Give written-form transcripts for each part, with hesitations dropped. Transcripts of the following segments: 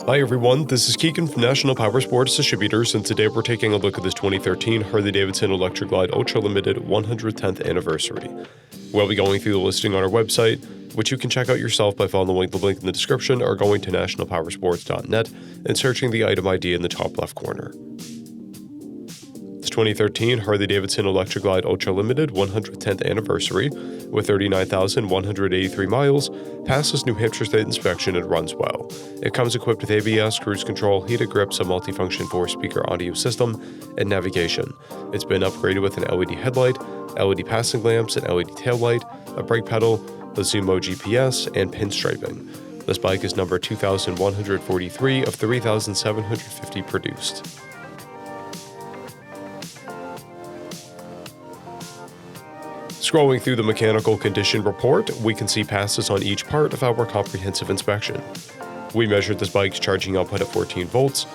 Hi everyone, this is Keegan from National Powersports Distributors, and today we're taking a look at this 2013 Harley-Davidson Electra Glide Ultra Limited 110th anniversary. We'll be going through the listing on our website, which you can check out yourself by following the link in the description or going to nationalpowersports.net and searching the item ID in the top left corner. This 2013 Harley-Davidson Electra Glide Ultra Limited 110th anniversary, with 39,183 miles, passes New Hampshire State inspection and runs well. It comes equipped with ABS, cruise control, heated grips, a multifunction 4-speaker audio system, and navigation. It's been upgraded with an LED headlight, LED passing lamps, an LED taillight, a brake pedal, the Zumo GPS, and pinstriping. This bike is number 2,143 of 3,750 produced. Scrolling through the mechanical condition report, we can see passes on each part of our comprehensive inspection. We measured this bike's charging output at 14 volts,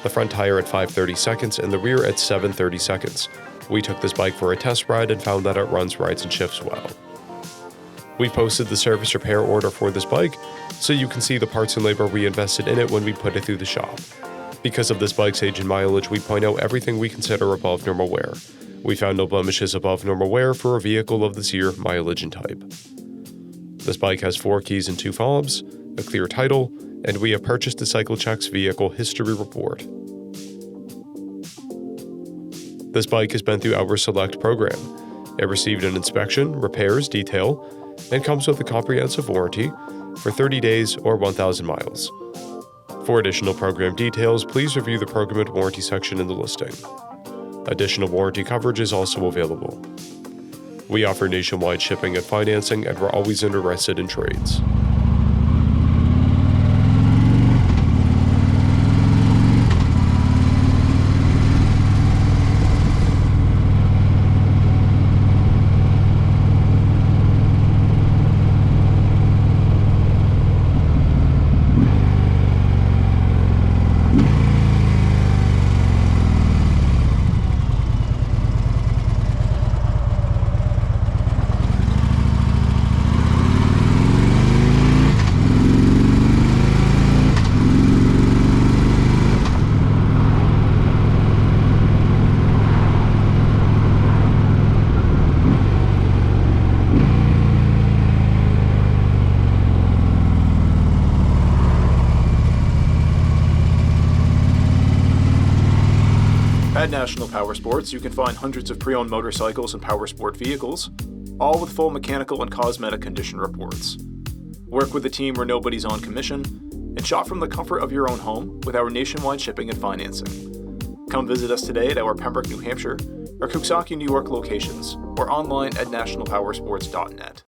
the front tire at 5/30 seconds, and the rear at 7/30 seconds. We took this bike for a test ride and found that it runs, rides, and shifts well. We've posted the service repair order for this bike, so you can see the parts and labor we invested in it when we put it through the shop. Because of this bike's age and mileage, we point out everything we consider above normal wear. We found no blemishes above normal wear for a vehicle of this year, mileage, and type. This bike has 4 keys and 2 fobs, a clear title, and we have purchased the CycleCheck's vehicle history report. This bike has been through our Select program. It received an inspection, repairs, detail, and comes with a comprehensive warranty for 30 days or 1,000 miles. For additional program details, please review the program and warranty section in the listing. Additional warranty coverage is also available. We offer nationwide shipping and financing, and we're always interested in trades. At National Powersports, you can find hundreds of pre-owned motorcycles and powersport vehicles, all with full mechanical and cosmetic condition reports. Work with a team where nobody's on commission, and shop from the comfort of your own home with our nationwide shipping and financing. Come visit us today at our Pembroke, New Hampshire, or Coxsackie, New York locations, or online at nationalpowersports.net.